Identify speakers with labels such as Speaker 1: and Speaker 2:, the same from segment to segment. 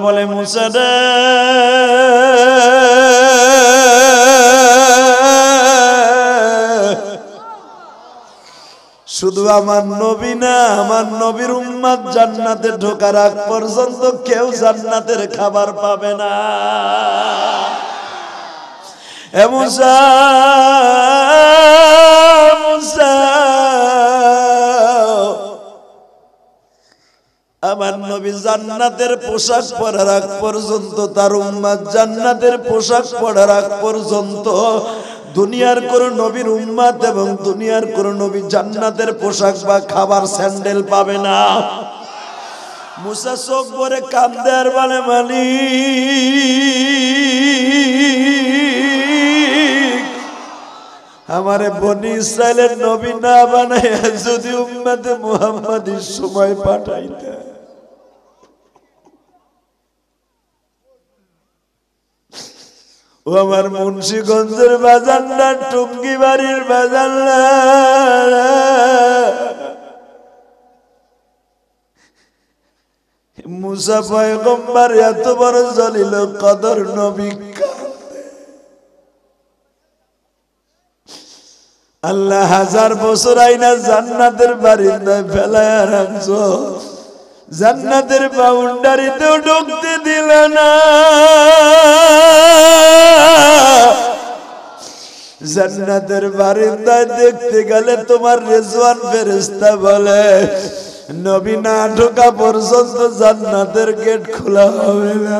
Speaker 1: বলে মুসা রে শুধু আমার নবী না আমার নবীর উম্মত জান্নাতে ঢোকার আগ পর্যন্ত কেউ জান্নাতের খাবার পাবে না। এ মুসা মুসা আমার নবী জান্নাতের পোশাক পরার আগ পর্যন্ত তার উম্মত জান্নাতের পোশাক পরার আগ পর্যন্ত দুনিয়ার কোন নবীর উম্মত এবং দুনিয়ার কোন নবী জান্নাতের পোশাক বা খাবার স্যান্ডেল পাবে না। মুসা চোখ ভরে কাঁদে আর বলে মালিক আমারে বনি ইসরাইলের নবী না বানায় যদি উম্মতে মুহাম্মাদির সময় পাঠাইতে। ও আমার মুন্সিগঞ্জের বাজার না টুঙ্গি বাড়ির বাজার না মুসা পয়গম্বর এত বড় জলিল কদর নবী আল্লাহ হাজার বছর আইনা জান্নাতের বারিন্দায় ফেলায় রাখছো জান্নাতের বাউন্ডারিতেও ঢুকতে দিল না। জান্নাতের বারিন্দায় দেখতে গেলে তোমার রেজওয়ান ফেরেশতা বলে নবী না ঢোকা পর্যন্ত জান্নাতের গেট খোলা হবে না।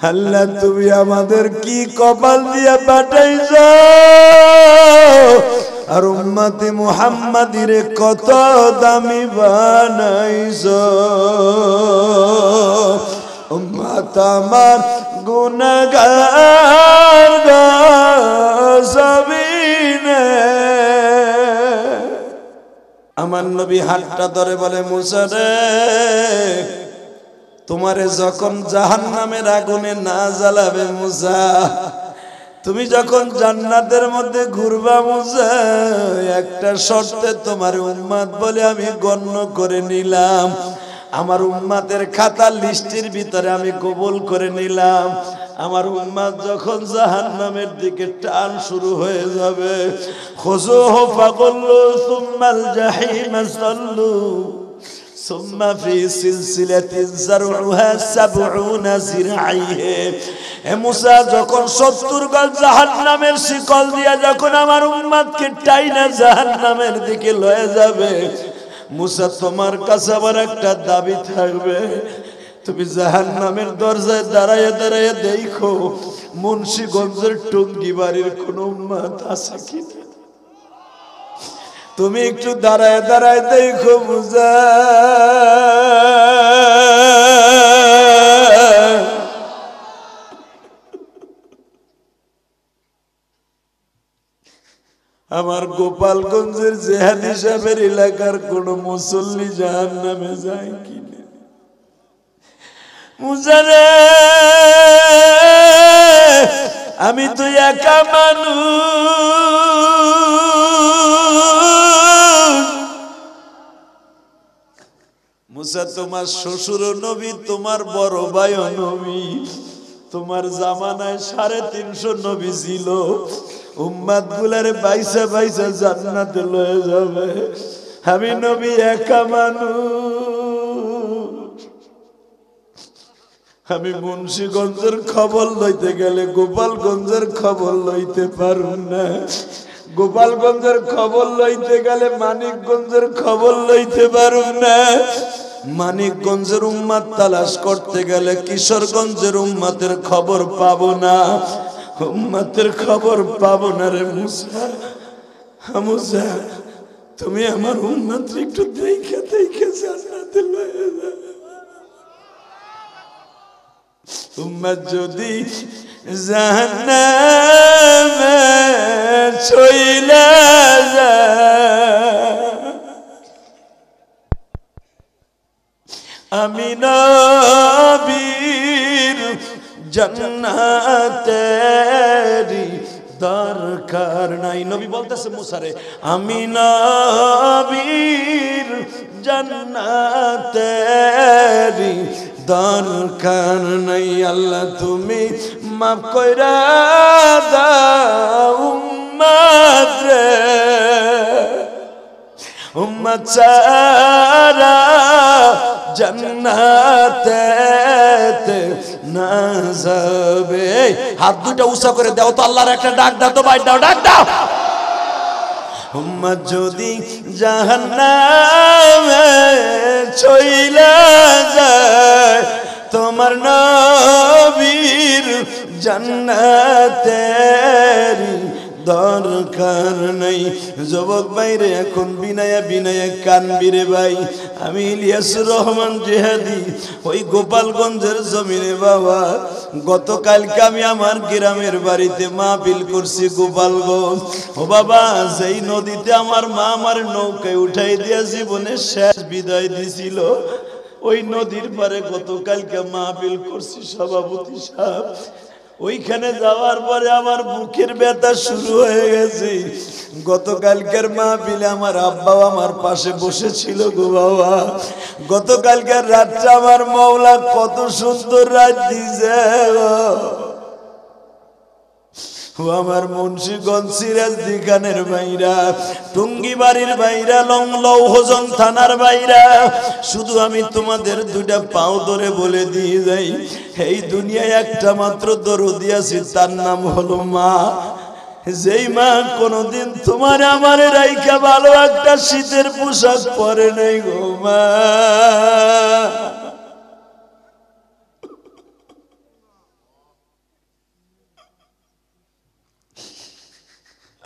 Speaker 1: আল্লাহ তুমি আমাদের কি কপাল দিয়ে পাঠাইছো আর উম্মতে মুহাম্মাদিরে কত দামি বানাইছো। উম্মত আমার গুনাহগার গজবিনে আমার নবী হাতটা ধরে বলে মুসা রে তোমারে যখন জাহান্নামের আগুনে না জ্বালাবে মুসা তুমি যখন জান্নাতের মধ্যে ঘুরবা মুসা একটা শর্তে তোমার উম্মত বলে আমি গণ্য করে নিলাম আমার উম্মতের খাতা লিস্টের ভিতরে আমি কবুল করে নিলাম। আমার উম্মত যখন জাহান্নামের দিকে টান শুরু হয়ে যাবে খুযুহু ফাগুল্লু সুম্মাল জাহিম সাল্লু সুম্মা ফি সিলসিলাতিন যারউহা ৭০ যিরআইহি। এ মুসা যখন ৭০ গজ জাহান্নামের শিকল দিয়া যখন আমার উম্মতকে টাইনা জাহান্নামের দিকে লয়ে যাবে মুসা তোমার কাছে আমার একটা দাবি থাকবে তুমি জাহান্নামের দরজায় দাঁড়ায় দাঁড়ায় দেখো মুন্সিগঞ্জের টুঙ্গি বাড়ির কোন উম্মত আছে কিনা। তুমি একটু দাঁড়ায় দাঁড়ায় দেখো মুসা আমার গোপালগঞ্জের জেহাদি সাহেবের এলাকার কোন মুসল্লি জাহান্নামে যায় কিনা। মুসা রে আমি তো একা মানুষ। মুসা তোমার শ্বশুর নবী তোমার বড় ভাই নবী তোমার জামানায় ৩৫০ নবী ছিল উম্মত গুলারে বাইসা বাইসা জান্নাতে লয়ে যাবে আমি নবী একা মানুষ। আমি মুন্সিগঞ্জের খবর লইতে গেলে গোপালগঞ্জের খবর লইতে পারুম না গোপালগঞ্জের খবর লইতে গেলে মানিকগঞ্জের খবর লইতে পারুম না মানিকগঞ্জের উম্মত তালাশ করতে গেলে কিশোরগঞ্জের উম্মতের খবর পাবো না উম্মতের খবর পাবো না রে মুসা। মুসা তুমি আমার উম্মত একটু দেখে দেখে জান্নাতে লয়ে যাও। উম্মত যদি জাহান্নামে চইলা যায় আমি নবীর জান্নাতেরি দরকার নাই। নবী বলতেছে মুসারে আমি নবীর জান্নাতেরি দরকার নাই। আল্লাহ তুমি মাফ কইরা দাও উম্মত রে, উম্মত ছাড়া জান্নাতে না যাবে। হাত দুটো উঁচা করে দাও তো, আল্লাহর একটা ডাক দাও তো ভাই, দাও ডাক দাও। উম্মত যদি জাহান্নামে চইলা যায়, তোমার নবীর জান্নাতের দরকার নাই। যুবক ভাইরে এখন বিনায়া বিনায়া কানবি রে ভাই। আমি ইলিয়াসুর রহমান জিহাদি ওই গোপালগঞ্জের জমিনে বাবা, গতকালকে আমি আমার গ্রামের বাড়িতে মাহফিল করছি গোপালগঞ্জ। ও বাবা, যেই নদীতে আমার মা আমার নৌকায় উঠাই দিয়া জীবনের শেষ বিদায় দিছিল, ওই নদীর পারে গতকালকে মাহফিল করছি সভাপতি সাহেব। ওইখানে যাওয়ার পরে আমার বুকের ব্যথা শুরু হয়ে গেছে। গতকালকের মাহফিলে আমার আব্বাও আমার পাশে বসেছিল গো বাবা। গতকালকের রাতটা আমার মাওলা কত সুন্দর রাত দিয়েছে। ও আমার মুন্সিগঞ্জ সিরাজদি খানের ভাইরা, টুঙ্গি বাড়ির ভাইরা, লৌহজন থানার ভাইরা, শুধু আমি তোমাদের দুইটা পাও ধরে বলে দিয়ে যাই, এই দুনিয়ায় একটা মাত্র দরদি আছে, তার নাম হলো মা। যেই মা কোনদিন তোমার আমার রাইখা ভালো একটা শীতের পোশাক পরে নাই গো মা।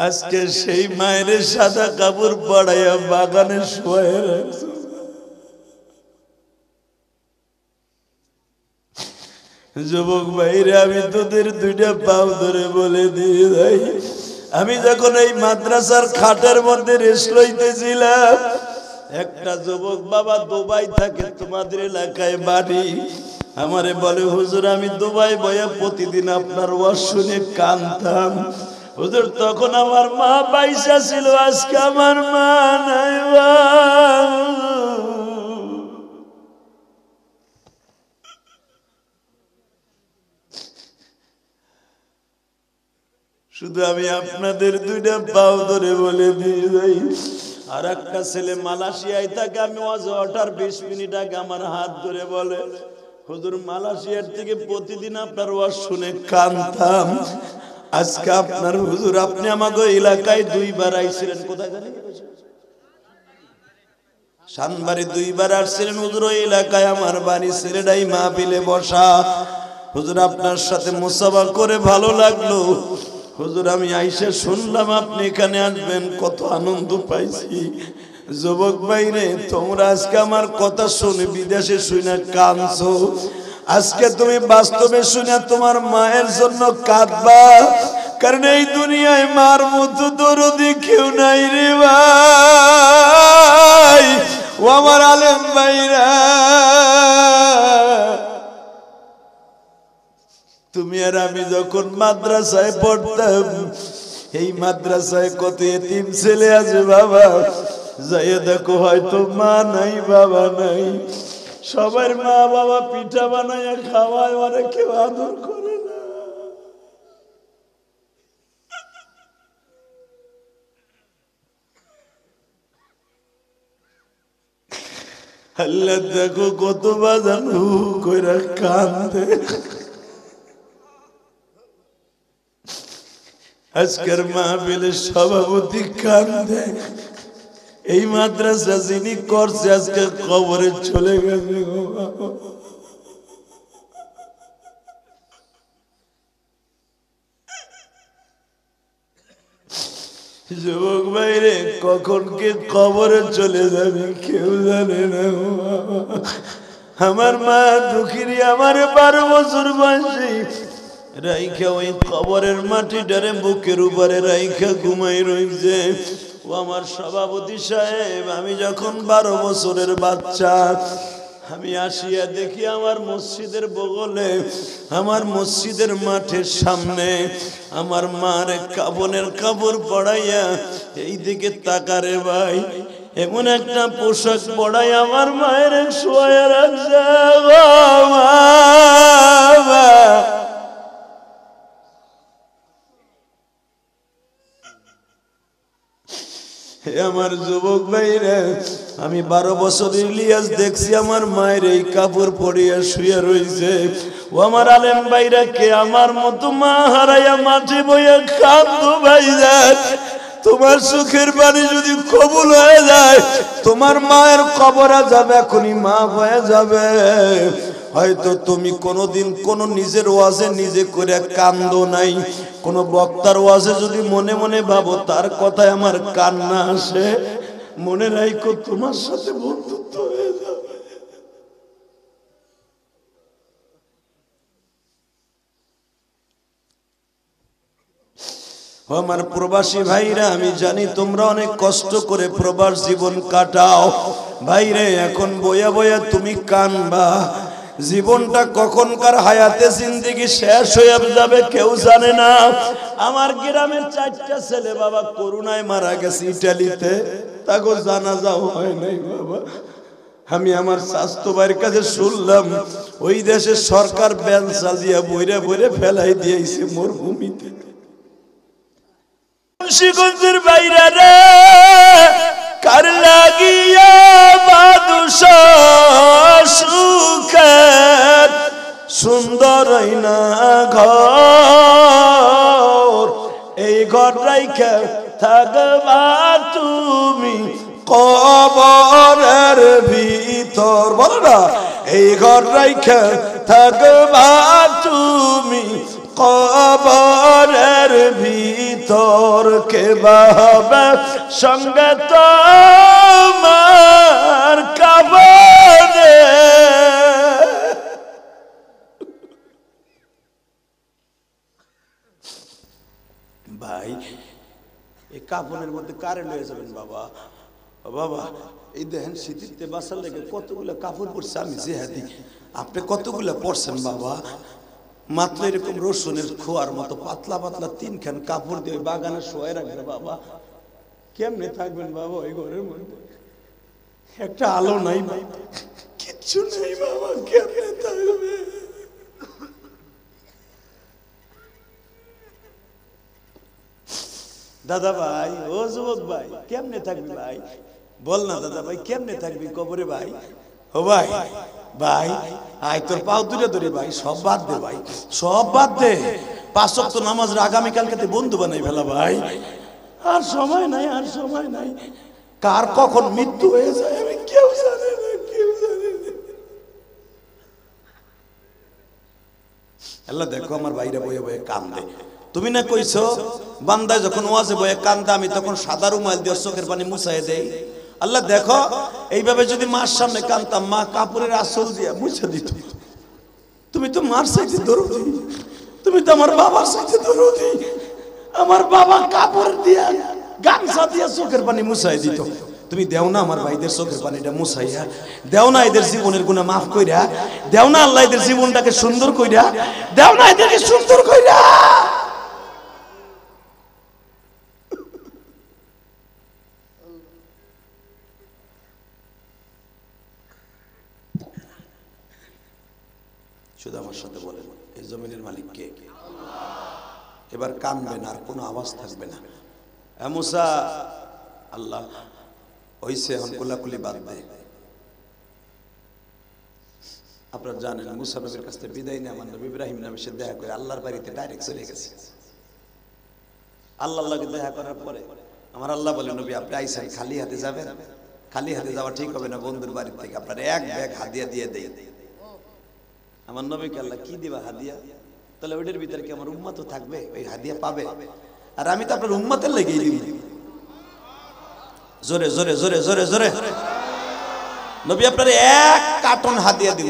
Speaker 1: আজকে সেই মায়ের সাদা কাপড় পড়াইয়া বাগানে শুয়ে রাখছে। যুবক ভাইরে, আমি তোদের দুইটা পাও ধরে বলে দিয়ে যাই, আমি যখন এই মাদ্রাসার খাটের মধ্যে রেস্ট লইতেছিলাম, একটা যুবক বাবা দুবাই থাকে, তোমাদের এলাকায় বাড়ি, আমারে বলে হুজুর আমি দুবাই বয়া প্রতিদিন আপনার ওয়াজ শুনে কানতাম হুজুর। তখন আমার মা পয়সা ছিল, আজকে আমার মা নাই। শুধু আমি আপনাদের দুইটা পাও ধরে বলে দিয়ে যাই, আর একটা ছেলে মালয়েশিয়ায় থাকে, আমি ওয়াজ ওঠার 20 মিনিট আগে আমার হাত ধরে বলে হুজুর মালয়েশিয়ার থেকে প্রতিদিন আপনার ওয়াজ শুনে কানতাম। আজকে আপনার হুজুর আপনি আমাকে এলাকায় 2 বার আইছিলেন, কোথায় জানেন? শানবাড়ি 2 বার আসছিলেন হুজুর, ওই এলাকায় আমার বাড়ি, ছেলেটাই মাহফিলে বসা। হুজুর আপনার সাথে মুসাফা করে ভালো লাগলো হুজুর, আমি আইসা শুনলাম আপনি এখানে আসবেন, কত আনন্দ পাইছি। যুবক ভাইরে, তোমরা আজকে আমার কথা শুনে বিদেশে শুনে কাঁদছো, আজকে তুমি বাস্তবে শুনে তোমার মায়ের জন্য কাঁদবা, কারণ এই দুনিয়ায় মার মতো দরদি কেউ নাই রে ভাই। ও আমার আলেম ভাইরা, তুমি আর আমি যখন মাদ্রাসায় পড়তাম, এই মাদ্রাসায় কত এতিম ছেলে আছে বাবা, যাইয়া দেখো হয়তো মা নাই বাবা নাই, সবার মা বাবা পিঠা বানাইয়া খাওয়ায়, মানে কেউ আদর করে না। আল্লাহ দেখো কত বাজান হু কইরা কান্দে। আজকের মাহফিলের সভাপতি কান্দে, এই মাদ্রাসা যিনি করছে আজকে কবরে চলে গেছে গো বাবা। যুবক ভাইরে, কখন কে কবরে চলে যাবে কেউ জানে না গো বাবা। আমার মা দুঃখিনী, আমার 12 বছর বয়সী রাইখা ওই কবরের মাটিটারে বুকের উপরে রাইখা ঘুমাই রইছে। ও আমার সভাপতি সাহেব, আমি যখন 12 বছরের বাচ্চা, আমি আসিয়া দেখি আমার মসজিদের বগলে, আমার মসজিদের মাঠের সামনে আমার মার কাফনের কাপড় পড়াইয়া এই দিকে তাকারে ভাই, এমন একটা পোশাক পরাই আমার মায়ের শোয়া রাখছে আমার যুবক ভাইরা, আমি 12 বছর ইলিয়াস দেখছি আমার মায়ের এই কাপড় পরিয়া শুয়ে রয়েছে। ও আমার আলেম ভাইরা, কে আমার মতো মা হারাইয়া মাঠে বইয়া কাঁদো ভাইজান। তোমার সুখের বাণী যদি কবুল হয়ে যায়, তোমার মায়ের কবরে যাবে, এখনই মা হয়ে যাবে। হয়তো তুমি কোনোদিন কোন নিজের ওয়াজে নিজে করে কান্দো নাই, কোন বক্তার ওয়াজে যদি মনে মনে ভাবো তার কথায় আমার কান্না আসে, মনে রাখো তোমার সাথে বন্ধুত্ব হয়ে যাবে। আমার প্রবাসী ভাইরা, আমি জানি তোমরা অনেক কষ্ট করে প্রবাস জীবন কাটাও। ভাইরে, এখন বয়া বয়া তুমি কানবা। জীবনটা কখনকার হায়াতে জিন্দেগি শেষ হয়ে যাবে কেউ জানে না। আমার গ্রামের 4টা ছেলে বাবা করোনায় মারা গেছে ইটালিতে, তাকে জানাজাও হয় নাই বাবা। আমি আমার স্বাস্থ্য ভাইয়ের কাছে শুনলাম ওই দেশের সরকার ব্যান চালিয়ে বইরে বইরে ফেলাই দিয়েছে মরুভূমিতে। মুন্সিগঞ্জের বাইরে রে, কার লাগিয়া বাদুস সুখের সুন্দর না ঘর, এই ঘর রাইখা থাকবা তুমি কবরের ভিতর। বলো না, এই ঘর রাইখা থাকবা তুমি কবরের ভিতর। কে বাবা সঙ্গে তোমার কাবরে। ভাই, এই কাপড়ের মধ্যে কারে লয়ে যাবেন বাবা? বাবা, এই দেখেন শীতিতে বাসার লেগে কতগুলো কাপড় পরছে আমি জেহাদি, আপনি কতগুলো পরছেন বাবা? মাত্র এরকম রসুনের খোয়ার মতো পাতলা পাতলা 3খান কাপড় দিয়ে বাগানে শোয়া রাখবে বাবা। কেমনে থাকবেন বাবা ওই ঘরের মধ্যে? একটা আলো নাই, কিচ্ছু নেই বাবা, কেমনে থাকবে? দাদা ভাই, ও যুবক ভাই, কেমনে থাকবি ভাই? বল না দাদা ভাই, কেমনে থাকবি কবরে ভাই? ও ভাই, ভাই আয় তোর পাও দূরে ধরে ভাই, সব বাদ দে ভাই, সব বাদ দে। 5 ওয়াক্ত নামাজ আগামীকালকে বন্ধু বানাই ফেলা ভাই। আর সময় নাই, আর সময় নাই। কার কখন মৃত্যু হয়ে যায় আমি কেউ জানে না, কেউ জানে না। আল্লাহ দেখো আমার ভাইরা বয়ে বয়ে কান্দে। তুমি না কইছো বান্দায় যখন ওয়াজে বয়ে কান্দে আমি তখন সাদা রুমাল দিয়ে চোখের পানি মুছাই দেই। আল্লাহ দেখো, এইভাবে যদি মার সামনে কান্দতাম, মা কাপড়ের আঁচল দিয়া মুছে দিত। তুমি তো মার চাইতে দরদি, তুমি তো আমার বাবার চাইতে দরদি। আমার বাবা কাপড় দিয়া গামছা দিয়া চোখের পানি মুছাই দিত। তুমি দেও না আমার ভাইদের চোখের পানিটা মুছাইয়া, দেও না এদের জীবনের গুনাহ মাফ কইরা, দেও না আল্লাহ এদের জীবনটাকে সুন্দর কইরা, দেও না এদেরকে সুন্দর কইরা। শুধু আমার সাথে বলেন, এই জমিনের মালিক কে? এবার কানবেন, আর কোনো আওয়াজ থাকবে না। মুসা, আল্লাহ হইছে, এখন কোলাকুলি বাদ দে। আপনারা জানেন মুসা নবীর কাছ থেকে বিদায় নিয়ে আমার নবী ইব্রাহিম নামে সে দেখা করে আল্লাহর বাড়িতে ডাইরেক্ট চলে গেছে। আল্লাহর লগে দেখা করার পরে আমার আল্লাহ বলে, নবী আপনি আইসেন, খালি হাতে যাবেন? খালি হাতে যাওয়া ঠিক হবে না, বন্ধুর বাড়ি থেকে আপনার এক ব্যাগ হাদিয়া দিয়ে দেয়। আমার নবীকে আল্লাহ কি দিবা হাদিয়া? তাহলে ওইটার ভিতরে কি আমার উম্মত থাকবে? ওই হাদিয়া পাবে? আর আমি তো আপনার উম্মতের লেগেই দিব। জোরে জোরে জোরে জোরে জোরে নবী আপনার 1 কার্টন হাদিয়া দিব।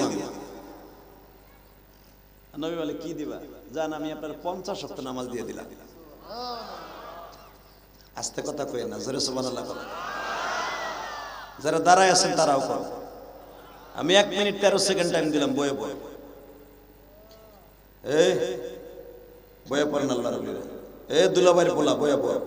Speaker 1: নবী বলে কি দিবা? জান আমি আপনার 50 ওয়াক্ত নামাজ দিয়ে দিলাম। আস্তে কথা কই না, জোরে সুবহানাল্লাহ বলেন। যারা দাঁড়ায় আছেন তারাও কর। আমি 1 মিনিট 13 সেকেন্ড টাইম দিলাম, বয়ে বয়ে বয়ে পড়েন আল্লাহর ওলিরা। দুলাভাইয়ের পোলা বয়ে বয়ে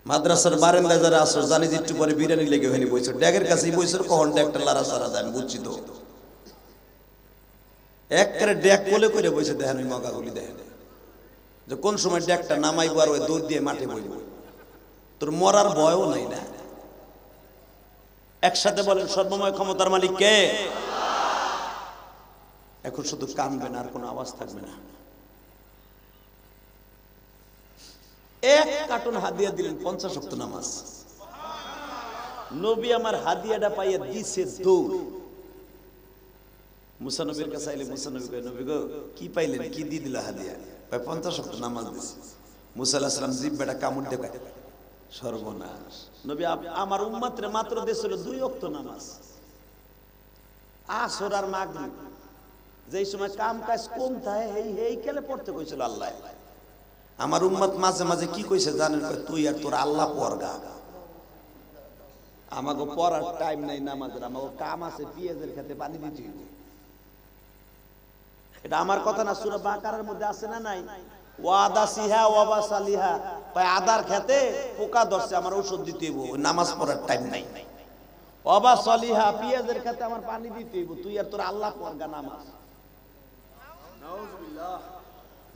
Speaker 1: মাদ্রাসার বারান্দায় যারা আসো জানি যে একটু পরে বিরিয়ানি লেগে হয়নি বইছো ড্যাগের কাছেই বইছো কখন ড্যাগটা লারা সারা দেয় আমি বুঝছি তো এক করে ড্যাগ কোলে করে বইছে দেখেন ওই মগাগুলি দেখেন যে কোন সময় ড্যাগটা নামাইবো আর ওই দৌড় দিয়ে মাঠে বইব তোর মরার ভয়ও নাই না একসাথে বলেন সর্বময় ক্ষমতার মালিক কে এখন শুধু কানবেন আর কোনো আওয়াজ থাকবে না এক কার্টুন হাদিয়া দিলেন 50 ওয়াক্ত নামাজ নবী আমার হাদিয়াটা পাইয়া দিছে দৌড় মুসা নবীর কাছে আইলে মুসা নবী কয় নবী গো কি পাইলেন কি দিয়ে দিল হাদিয়া কয় 50 ওয়াক্ত নামাজ দিছে মুসা আলাইহিস সালাম জিহ্বাটা কামড় দিয়ে কয় সর্বনাশ নবী আমার উম্মতরে মাত্র দিছিল 2 ওয়াক্ত নামাজ আসর আর মাগরিব যেই সময় কাম কাজ কম থাকে এই কেলে পড়তে কইছিল আল্লাহ আমার উম্মত মাঝে মাঝে কি কইছে জানেন তুই আর তোর আল্লাহ পড়গা আমাকে পড়ার টাইম নাই নামাজের আমাকে কাম আছে পেঁয়াজের খেতে পানি দিতে হইব এটা আমার কথা না সূরা বাকারার মধ্যে আছে না নাই ওয়াদা সিহা ওয়াবা সালিহা কয় আদার খেতে পোকা ধরছে আমার ঔষধ দিতে হইব নামাজ পড়ার টাইম নাই ওয়াবা সালিহা পেঁয়াজের খেতে আমার পানি দিতে হইব তুই আর তোর আল্লাহ পড়গা নামাজ নাউজুবিল্লাহ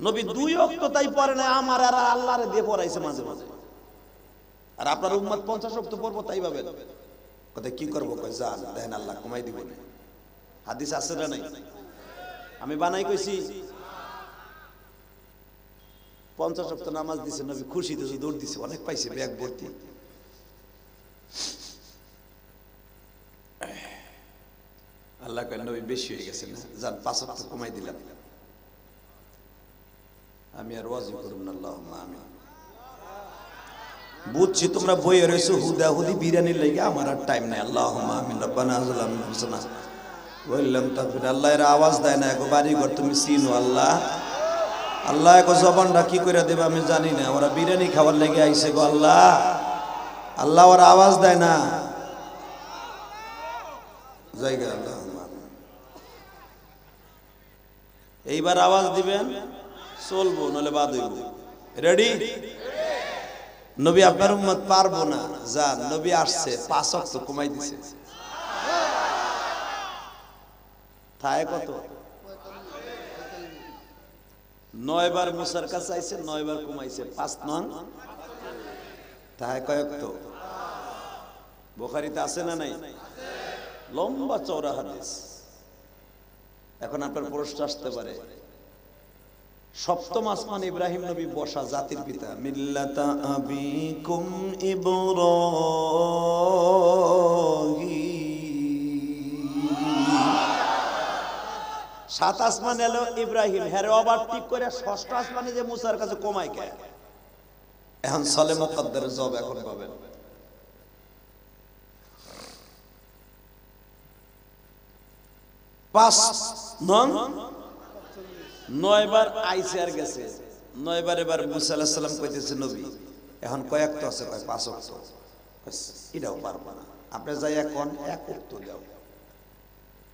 Speaker 1: নবী 2 ওয়াক্ত তাই পড়ে না আমার আর আল্লাহরে দিয়ে পড়াইছে মাঝে মাঝে আর আপনার উম্মত 50 ওয়াক্ত পড়বো তাই ভাবেন কথা কি করব কই জান দেখেন আল্লাহ কমাই দিব না হাদিস আছে না নাই আমি বানাই কইছি 50 ওয়াক্ত নামাজ দিছে নবী খুশিতে দৌড় দিছে অনেক পাইছে ব্যাগ ভর্তি আল্লাহ কয় নবী বেশি হয়ে গেছে না জান 5 ওয়াক্ত কমাই দিলাম আমি আর ওয়াজি করব না আল্লাহুম্মা আমিন বুঝছি তোমরা বইয়ে রইছো হুদাহুদি বিরিয়ানির লাগি আমার আর টাইম নাই আল্লাহুম্মা আমিন রব্বানা যালামনা আনফুসানা ওয়া ইল্লাম তাগফির আল্লাহ এর আওয়াজ দেয় না গো বাড়ি ঘর তুমি চিনো আল্লাহ আল্লাহ গো জবানটা কি কইরা দেবে আমি জানি না ওরা বিরিয়ানি খাবার লাগি আইছে গো আল্লাহ আল্লাহ ওর আওয়াজ দেয় না জায়গা আল্লাহুম্মা এইবার আওয়াজ দিবেন চলবো নলে বাদ হইব রেডি নবী আপনার উম্মত পারবো না জান নবী আসছে 5 ওয়াক্ত কমাই দিছে থায় কত 9 বার মুসার কাছে আইছে 9 বার কমাইছে 5 নং থায় কয়েক তো বুখারীতে আছে না নাই লম্বা চওড়া হাদিস এখন আপনার প্রশ্ন আসতে পারে সপ্তম আসমান ইব্রাহিম নবী বসা জাতির পিতা মিল্লাতা আবিকুম ইব্রাহিম 7 আসমান এলো ইব্রাহিম হেরে ওভারটেক করে ষষ্ঠ আসমানে যে মুসার কাছে কমায় কে এখন সালে মুকদ্দারের জব এখন পাবেন পাঁচ নন 9 বার আইছে আর গেছে 9 বার এবার মুসা আলাইহিস সালাম কইতেছে নবী এখন কয়েক তো আছে কয় 5 ওয়াক্ত এটাও পারবো না আপনি যাই এখন 1 ওয়াক্ত দাও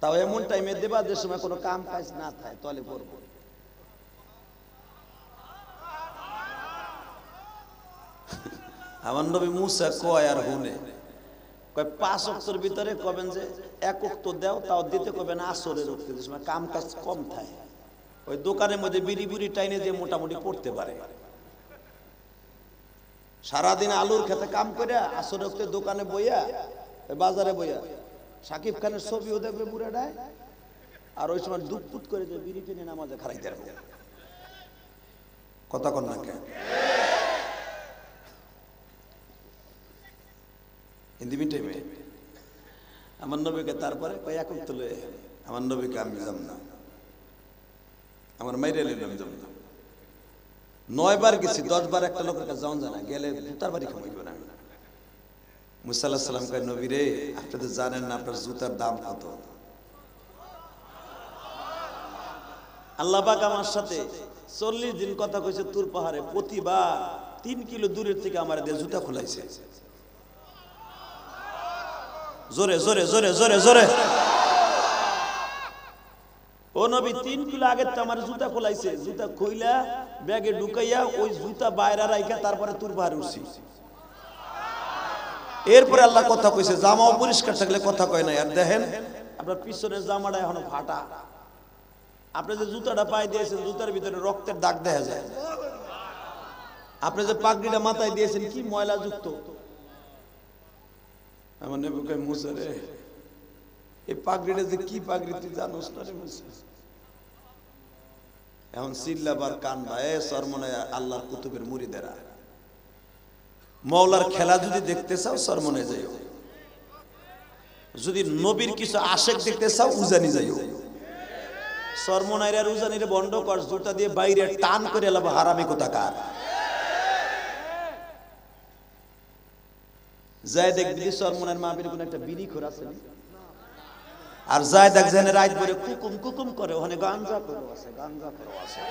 Speaker 1: তাও এমন টাইমে দেবা যে সময় কোনো কাম কাজ না থাকে তাহলে পড়বো আমার নবী মুসা কয় আর হুনে কয় 5 ওয়াক্তের ভিতরে কবেন যে 1 ওয়াক্ত দাও তাও দিতে কবেন আসরের ওয়াক্তে যে সময় কাম কাজ কম থাকে ওই দোকানের মধ্যে বিড়ি বিড়ি টাইনে যে মোটামুটি পড়তে পারে সারাদিন আলুর খেতে কাম করে আসর ওয়াক্তে দোকানে বইয়া বাজারে বইয়া সাকিব খানের ছবিও দেখবে বুড়াটায় আর ওই সময় দুপুত করে যে বিড়ি টেনে নামাজে খারাইতে রাখবে কথা কন না কেন হিন্দি টাইমে আমার নবীকে তারপরে কয় 1 ওয়াক্ত লয়ে আমার নবীকে আমি যাব না আমার মাইরে লইলাম যাব না 9 বার গেছি 10 বার একটা লোকের কাছে যাওন জানা গেলে জুতার বাড়ি খামাইব না মুসা আলাইহিস সালাম কয় নবী রে আপনি তো জানেন না আপনার জুতার দাম কত আল্লাহ পাক আমার সাথে 40 দিন কথা কইছে তুর পাহাড়ে প্রতিবার 3 কিলো দূরের থেকে আমার দিয়ে জুতা খোলাইছে জোরে জোরে জোরে জোরে জোরে ও নবী 3 কিলো আগে তো আমার জুতা খোলাইছে জুতা কইলা ব্যাগে ঢুকাইয়া ওই জুতা বাইরে রাইখা তারপরে তুর পাহাড়ে উঠছি এরপরে আল্লাহ কথা কইছে জামাও পরিষ্কার থাকলে কথা কয় না। আর দেখেন আপনার পিছনের জামাটা এখনো ফাটা, আপনি যে জুতাটা পায়ে দিয়েছেন জুতার ভিতরে রক্তের দাগ দেখা যায়। আপনি যে পাগড়িটা মাথায় দিয়েছেন কি ময়লা যুক্ত। আমার নেবু কয় মুসা রে এই পাগড়িটা যে কি পাগড়ি তুই জানোস না রে মুসা। এখন চিল্লাবার কান্দা এ সরমনে আল্লাহর কুতুবের মুরিদেরা, মওলার খেলা যদি দেখতে চাও সরমনে যাইও, যদি নবীর কিছু আশেক দেখতে চাও উজানি যাইও। সরমনাইর আর উজানির বন্ধ কর, জুতা দিয়ে বাইরে টান করে এলাম হারামি কোথাকার। যায় দেখবি সরমনের মাহফিলে কোন একটা বিড়ি খোর আছে, আর যায় দেখ যেন রাত ভরে কুকুম কুকুম করে ওখানে গাঞ্জা করো আছে, গাঞ্জা করো আছে,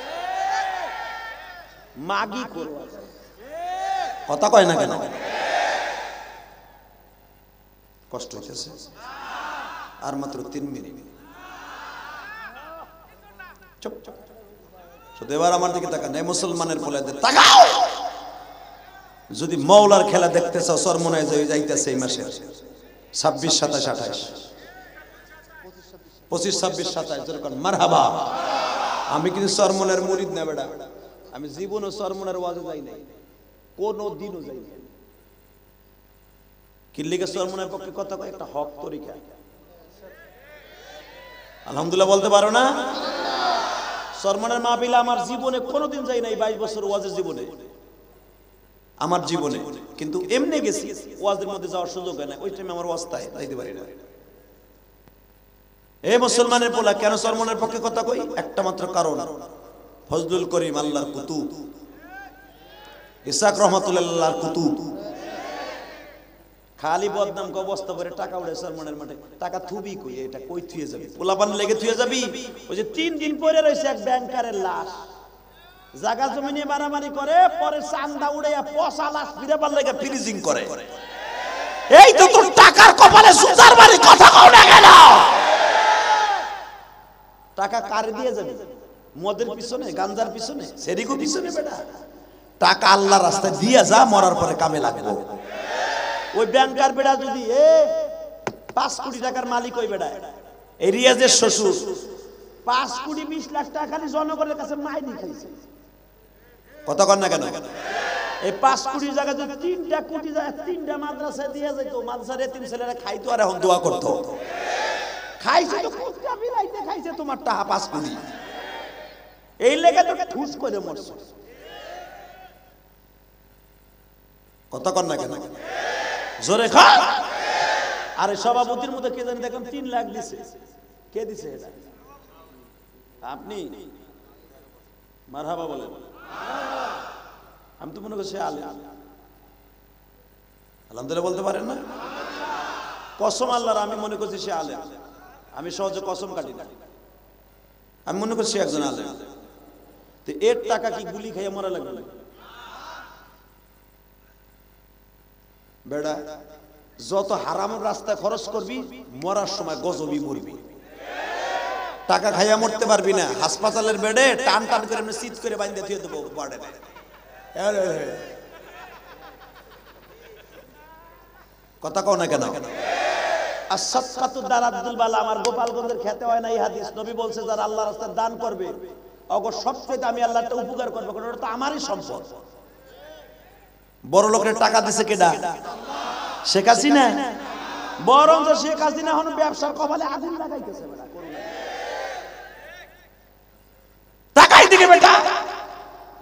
Speaker 1: মাগি করো আছে। কথা কয় না কেন? কষ্ট হইতেছে আর মাত্র 3 মিনিট। চুপ চুপ শুধু এবার আমার দিকে তাকান, এই মুসলমানের বলে তাকাও। যদি মওলার খেলা দেখতে চাও সরমনায় যাইতেছে এই মাসে 26, 27, 28, 25, 26, 27 যেরকম মারহাবা। আমি কিন্তু সরমনের মুরিদ না বেটা, আমি জীবনও সরমনের ওয়াজে যাই নাই, কোনো দিনও যাই নাই। কিল্লিকে সরমনের পক্ষে কথা কয় একটা হক তরিকা। আলহামদুলিল্লাহ বলতে পারো না? সরমনের মাহফিলে আমার জীবনে কোনোদিন যাই নাই, 22 বছর ওয়াজের জীবনে আমার জীবনে, কিন্তু এমনি গেছি ওয়াজের মধ্যে যাওয়ার সুযোগ হয় না। ওই টাইমে আমার ওয়াজটায় যাইতে পারি না। এই মুসলমানের পোলা কেন সরমনের পক্ষে কথা কই? একটা মাত্র কারণ, ফজলুল করিম আল্লাহর কুতুব, ইসাক রহমাতুল্লাহ আল্লাহর কুতুব। খালি বদনাম ক অবস্থা করে টাকা উড়ে সরমনের মাঠে, টাকা থুবি কই, এটা কই থুয়ে যাবি? পোলাপান লেগে থুয়ে যাবি? ওই যে 3 দিন পরে রয়েছে এক ব্যাংকারের লাশ, জায়গা জমি নিয়ে মারামারি করে, পরে চান্দা উড়ে পচা লাশ ফিরাবার লেগে ফ্রিজিং করে। এই তো তোর টাকার কপালে সুতার বাড়ি, কথা কও না কেন? টাকা কার দিয়ে যাবে? মদের পিছনে, গাঞ্জার পিছনে, সেরিকো পিছনে বেটা? টাকা আল্লাহর রাস্তায় দিয়ে যা, মরার পরে কামে লাগবে। ওই ব্যাংকার বেটা যদি 5 কোটি টাকার মালিক, ওই বেটা এই রিয়াজের শ্বশুর 5 কোটি 20 লাখ টাকা খালি জনগণের কাছে মাইনি খাইছে। কথা কন না কেন? এই 5 কোটির জায়গায় যদি 3টা কোটি জায়গায় 3টা মাদ্রাসা দিয়ে যেত, মাদ্রাসার এতিম ছেলেরা খাইতো আর এখন দোয়া করতো। খাইছে তো কুত্তা বিলাইতে খাইছে তোমার টাকা 5 কোটি, এই লেগে তো ঠুস করে মরছে। কথা কন না কেন? জোরে খা। আরে সভাপতির মধ্যে কে জানি দেখলাম 3 লাখ দিছে। কে দিছে এটা? আপনি? মারহাবা বলেন। আমি তো মনে করছি আলেম। আলহামদুলিল্লাহ বলতে পারেন না? কসম আল্লাহর, আমি মনে করছি সে আলেম। আমি সহজে কসম কাটি না, আমি মনে করছি একজন আলেম। তো এর টাকা কি গুলি খাইয়ে মরা লাগবে? বেড়া যত হারামের রাস্তায় খরচ করবি, মরার সময় গজবি মরবি। টাকা খাইয়া মরতে পারবি না। হাসপাতালের বেডে টান টান করে এমনি শীত করে বাইন্ধে দিয়ে দেবো বাড়ে। কথা কও না কেন? আর সাদকাতু দারাদ্দুল বালা, আমার গোপালগঞ্জের খেতে হয় না এই হাদিস। নবী বলছে যারা আল্লাহর রাস্তায় দান করবে, অগর সবচেয়ে আমি আল্লাহ একটা উপকার করবো, কারণ ওটা তো আমারই সম্পদ। বড় লোকের টাকা দিছে কেডা? শেখ হাসিনা। বরঞ্চ শেখ হাসিনা এখন ব্যবসার কপালে আগুন লাগাইতেছে। টাকাই দিকে বেটা,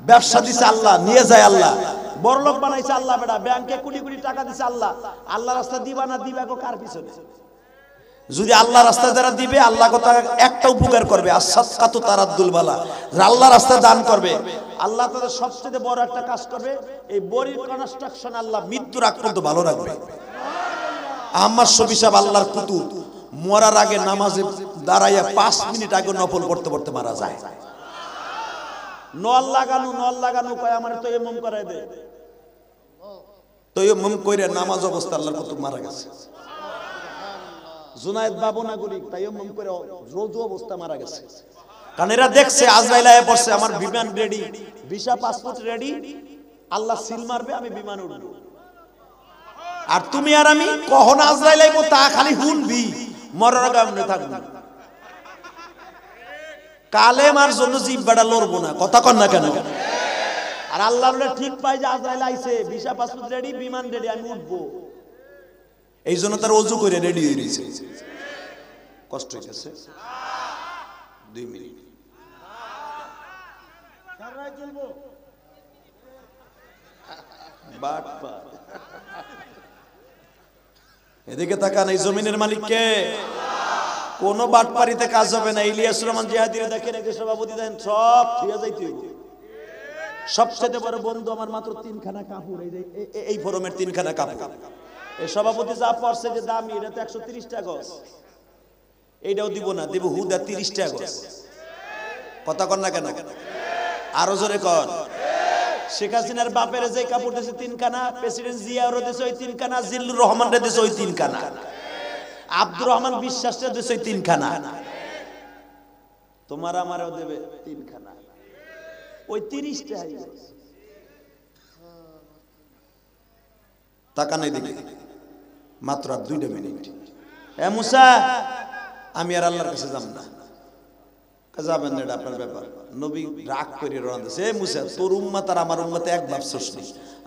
Speaker 1: ব্যবসা দিছে আল্লাহ, নিয়ে যায় আল্লাহ। বড় লোক বানাইছে আল্লাহ বেটা, ব্যাংকে কোটি কোটি টাকা দিছে আল্লাহ। আল্লাহ রাস্তা দিবা না দিবা গো কার পিছনে? যদি আল্লাহ রাস্তায় যারা দিবে, আল্লাহ কথা একটা উপকার করবে, আস-সাদকাতু তারাদ্দুল বালা। আল্লাহ রাস্তায় দান করবে, আল্লাহ তাদের সবচেয়ে বড় একটা কাজ করবে, এই বড়ির কনস্ট্রাকশন আল্লাহ মৃত্যুর আগ পর্যন্ত ভালো রাখবে। আহমদ শফি সাহেব আল্লাহর কুতুব, মরার আগে নামাজে দাঁড়াইয়া 5 মিনিট আগে নফল পড়তে পড়তে মারা যায়। নল লাগানো কয় আমার তায়াম্মুম করাই দে। তায়াম্মুম কইরা নামাজ অবস্থা আল্লাহর কুতুব মারা গেছে। জুনায়েদ বাবুনাগুরি তায়াম্মুম করে রোজু অবস্থা মারা গেছে। কারণ এরা দেখছে আজরাইল আয়া পড়ছে, আমার বিমান রেডি, ভিসা পাসপোর্ট রেডি, আল্লাহ সিল মারবে, আমি বিমানে উঠবো। আর তুমি আর আমি কখন আজরাইল আইবো তা খালি শুনবি, মরার আগে আমনে থাকবি। কালেমার জন্য জিহ্বাটা লড়বো না, কথা কন না কেন? আর আল্লাহ ঠিক পাই যে আজরাইল আইছে, ভিসা পাসপোর্ট রেডি, বিমান রেডি, আমি উঠবো। এই জন্য তার ওযু করে রেডি হয়ে রয়েছে। কষ্ট হইতেছে 2 মিনিট। এদিকে তাকান, এই জমিনের মালিক কে? কোন বাটপারিতে কাজ হবে না। ইলিয়াস রহমান জিহাদিরে দেখেন, একে সভাপতি দেন, সব ঠিক যাইতে হইবে। সবচেয়ে বড় বন্ধু আমার মাত্র 3খানা কাপড়, এই যে এই ফরমের 3খানা কাপড়। এই সভাপতি যা পড়ছে যে দামি, এটা তো 130 টাকা গজ। এইটাও দিব না, দেব হুদা 30 টাকা গজ। কথা কন না কেন? আরো জোরে কন। শেখ হাসিনার বাপের যে কাপড় দিয়েছে 3খানা, প্রেসিডেন্ট জিয়াউর দিয়েছে ওই 3খানা, জিল্লুর রহমান রে দিয়েছে ওই 3খানা, আব্দুর রহমান বিশ্বাস রে দিয়েছে ওই 3খানা, তোমার আমারও দেবে 3খানা, ওই 30 টাকা। টাকা নাই দিকে মাত্র আর 2 মিনিট। এ মুসা, আমি আর আল্লাহর কাছে যাব না। যাবেন না, এটা আপনার ব্যাপার। নবী রাগ করে রওনা দিয়েছে। এ মুসা, তোর উম্মত আর আমার উম্মতে এক ভাব সৃষ্টি।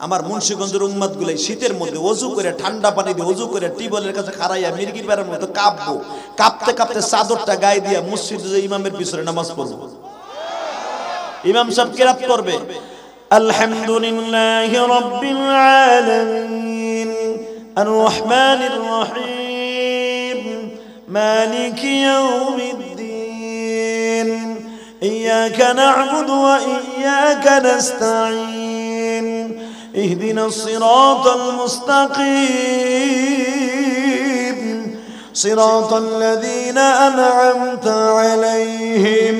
Speaker 1: আমার মুন্সিগঞ্জের উম্মত গুলাই শীতের মধ্যে ওযু করে, ঠান্ডা পানি দিয়ে ওযু করে, টিউবওয়েলের কাছে খাড়াইয়া মির্গি পাড়ার মতো কাঁপবো। কাঁপতে কাঁপতে চাদরটা গায়ে দিয়া মসজিদে ইমামের পিছনে নামাজ পড়বো। ইমাম সাহেব কিরাত করবে, আলহামদুলিল্লাহি রাব্বিল আলামিন আর রহমানির রহিম মালিকি ইয়াউমিদ্দিন ইয়্যাকা না'বুদু ওয়া ইয়্যাকা নাস্তাঈন ইহদিনাস সিরাতাল মুস্তাকিম সিরাতাল লাযীনা আন'আমতা আলাইহিম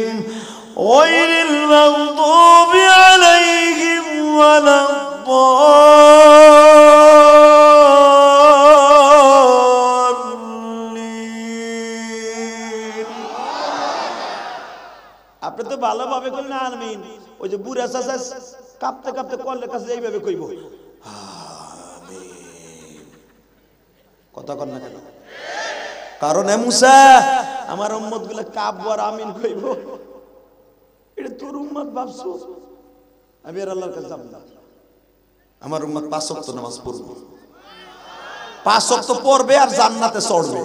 Speaker 1: غير المغضوب عليهم ولا الضالين। আপনি তো ভালোভাবে কইলেন আমিন। ওই যে বুড়া চাচা কাঁপতে কাঁপতে কলের কাছে এইভাবে কইব আমিন। কথা কন না কেন? কারণ এ মুসা, আমার উম্মত গুলো কাঁপবো আর আমিন কইব। এটা তোর উম্মত ভাবছো, আমি আর আল্লাহর কাছে যাব না। আমার উম্মত 5 ওয়াক্ত নামাজ পড়বে, 5 ওয়াক্ত পড়বে আর জান্নাতে চড়বে।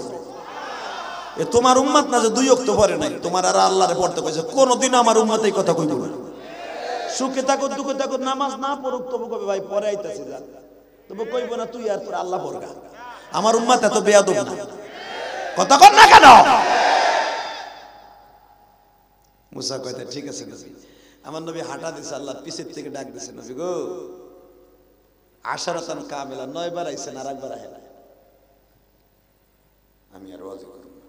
Speaker 1: এ তোমার উম্মত না যে 2 ওয়াক্ত পড়ে নাই, তোমার আর আল্লাহরে পড়তে কইছে। কোনদিন আমার উম্মত এই কথা কইব না। সুখে থাকো দুঃখে থাকো, নামাজ না পড়ুক তবু কবে ভাই পরে আইতাছে যা, তবু কইব না তুই আর তোর আল্লাহ পড়গা। আমার উম্মত এত বেয়াদব না। কথা কর না কেন? মুসা কইতে ঠিক আছে নবী। আমার নবী হাঁটা দিছে, আল্লাহ পিছের থেকে ডাক দিছে, নবী গো আশারাতান কামিলা, 9 বার আইছেন আর একবার আহে না। আমি আর ওয়াজ করব না।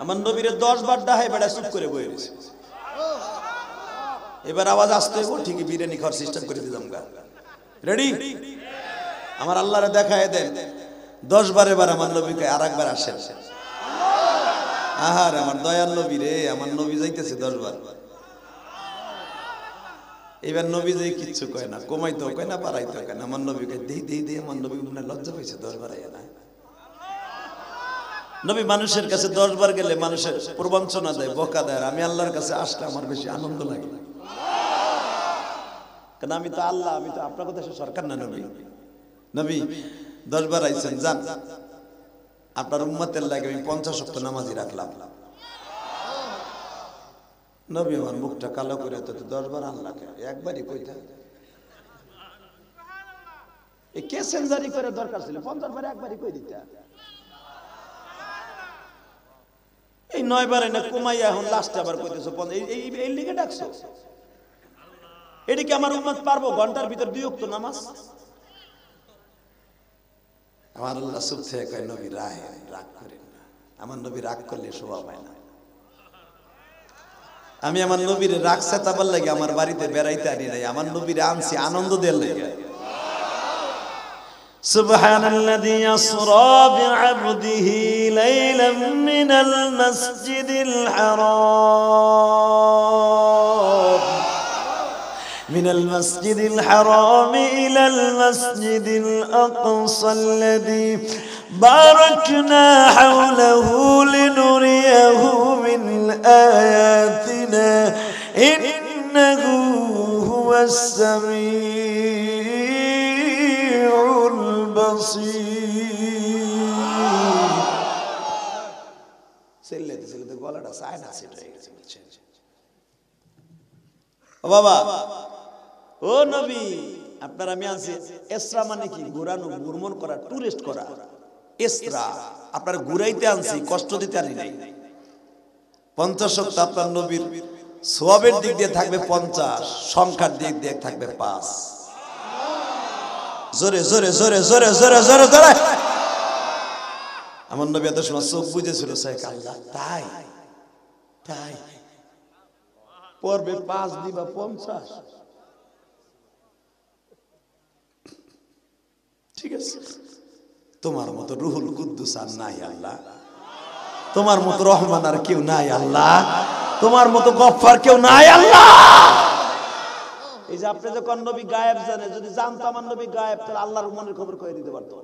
Speaker 1: আমার নবীরে 10 বার ডাহে বেড়া চুপ করে বইয়ে রইছে। এবার আওয়াজ আসতে হইব, ঠিকই বিরিয়ানি খাওয়ার সিস্টেম করে দিলাম গা। রেডি? আমার আল্লাহরে দেখায় দেন 10 বার। এবার আমার নবীকে আর একবার আসেন। আহার আমার দয়াল নবী রে, আমার নবী যাইতেছে 10 বার। এবার নবী যে কিচ্ছু কয় না, কমাইতেও কয় না, বাড়াইতেও কয় না। আমার নবীকে দেই দেই দেই, আমার নবী মনে লজ্জা পাইছে 10 বার আইয়া না। নবী মানুষের কাছে 10 বার গেলে মানুষের প্রবঞ্চনা দেয়, বকা দেয়। আমি আল্লাহর কাছে আসলে আমার বেশি আনন্দ লাগে, কারণ আমি তো আল্লাহ, আমি তো আপনার কথা সরকার না। নবী নবী 10 বার আইছেন, যান আপনার উম্মতের লাগে আমি 50 ওয়াক্ত নামাজি রাখলাম। নবী আমার মুখটা কালো করে তো 10 বার আল্লাহকে একবারই কইতা। এই কে সেঞ্জারি করে দরকার ছিল? 50 বার একবারই কই দিতা। এই 9 বার না কমাইয়া এখন লাস্টে আবার কইতেছো এই লিগে ডাকছো। এদিকে আমার উম্মত পারবো ঘন্টার ভিতর 2 ওয়াক্ত নামাজ? আমার আল্লাহ চুপ থেকে কয়, নবী রাগ করেন না। আমার নবী রাগ করলে শোভা পায় না। আমি আমার নবীর রাগ সেতাবার লাগে আমার বাড়িতে বেড়াইতে আনি নাই, আমার নবীর আনছি আনন্দ দেওয়ার লাগে। সুবহানাল্লাযী আসরা বিআবদিহি লাইলাম মিনাল মাসজিদিল হারাম মিনাল মাসজিদিল হারাম ইলাল মাসজিদিল আকসাল্লাযী বারাকনা হাওলাহু লিনুরিয়াহু মিন আয়াতিনা ইন্নাহু হুয়াস সামিউল বাসীর। ছেলেদের গলাটা সাইনা সেট হয়ে গেছে বলছেন। ও বাবা, ও নবী, আপনার আমি আনছি ইসরা মানে কি? ঘুরানো, ভ্রমণ করা, টুরিস্ট করা। ইসরা আপনার ঘুরাইতে আনছি, কষ্ট দিতে আনি নাই। 50 শক্ত আপনার নবীর সওয়াবের দিক দিয়ে থাকবে 50, সংখ্যার দিক দিয়ে থাকবে 5। জোরে জোরে জোরে জোরে জোরে জোরে জোরে। আমার নবী এত সময় চোখ বুঝেছিল, শেখ আল্লাহ তাই তাই পড়বে 5 দিবা 50। ঠিক আছে, তোমার মতো রুহুল কুদ্দুস আর নাই আল্লাহ, তোমার মতো রহমান আর কেউ নাই আল্লাহ, তোমার মতো গফফার কেউ নাই আল্লাহ। এই যে আপনি যখন নবী গায়েব জানে, যদি জানতো আমার নবী গায়েব, তাহলে আল্লাহর মনের খবর কয়ে দিতে পারতো।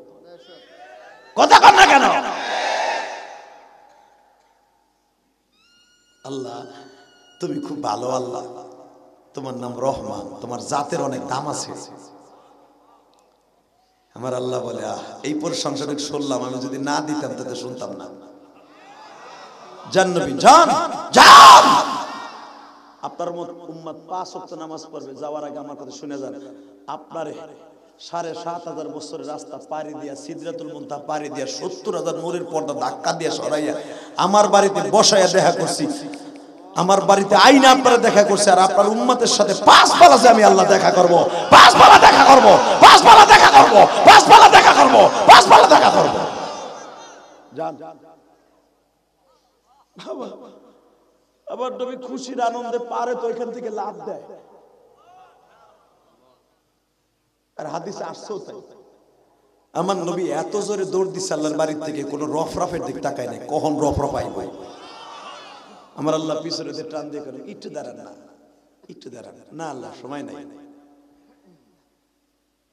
Speaker 1: কথা কন না কেন? আল্লাহ তুমি খুব ভালো আল্লাহ, তোমার নাম রহমান, তোমার জাতের অনেক দাম আছে। আমার আল্লাহ বলে, এই প্রশংসাটা শুনলাম, আমি যদি না দিতাম তাতে শুনতাম না। জান নবী জান জান, আপনার মত উম্মত 5 ওয়াক্ত নামাজ পড়বে, যাওয়ার আগে আমার কথা শুনে যান। আপনারে 7,500 বছরের রাস্তা পাড়ি দিয়া, সিদরাতুল মুনতাহা পাড়ি দিয়া, 70,000 নূরের পর্দা ধাক্কা দিয়া সরাইয়া আমার বাড়িতে বসাইয়া দেখা করছি। আমার বাড়িতে আইনা আপনারা দেখা করছে, আর আপনার উম্মতের সাথে 5 বেলা যে আমি আল্লাহ দেখা করব, 5 বেলা দেখা করব, 5 বেলা দেখা করব, 5 বেলা দেখা করব, 5 বেলা দেখা করব। জান আবার নবী খুশির আনন্দে পারে তো এখান থেকে লাভ দেয়। আর হাদিসে আসছেও তাই, আমার নবী এত জোরে দৌড় দিচ্ছে আল্লাহর বাড়ির থেকে, কোনো রফরফের দিক তাকায় নাই, কখন রফরফ আইব। আমার আল্লাহ পিছনে টান দিয়ে করে, একটু দাঁড়ান না, একটু দাঁড়ান না, আল্লাহ সময় নাই।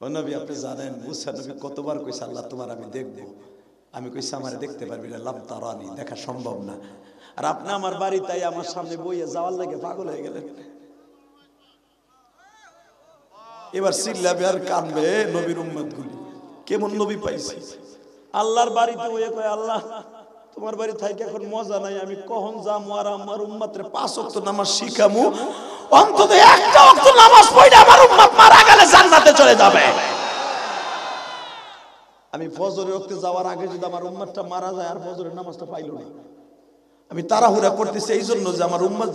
Speaker 1: ও নবী আপনি জানেন, মুসা নবী কতবার কইছে, আল্লাহ তোমার আমি দেখবো। আমি কইছি আমার দেখতে পারবি না, লাম তারানি, দেখা সম্ভব না। আর আপনি আমার বাড়ি তাই আমার সামনে বইয়ে যাওয়ার লাগে পাগল হয়ে গেলেন। এবার চিল্লাবে আর কানবে নবীর উম্মত গুলি, কেমন নবী পাইছে। আল্লাহর বাড়িতে বইয়ে কয়, আল্লাহ তোমার বাড়ি থাকি এখন মজা নাই, আমি কখন যামু আর আমার উম্মতরে 5 ওয়াক্ত নামাজ শিখামু, অন্তত একটা ওয়াক্ত নামাজ পড়ে আমার উম্মত মারা গেলে জান্নাতে চলে যাবে। আমি ফজরের ওয়াক্তে যাওয়ার আগে যদি আমার উম্মতটা মারা যায় আর ফজরের নামাজটা পাইলো না, আমি তাড়াহুড়া করতেছি এই জন্য যে আমার উম্মত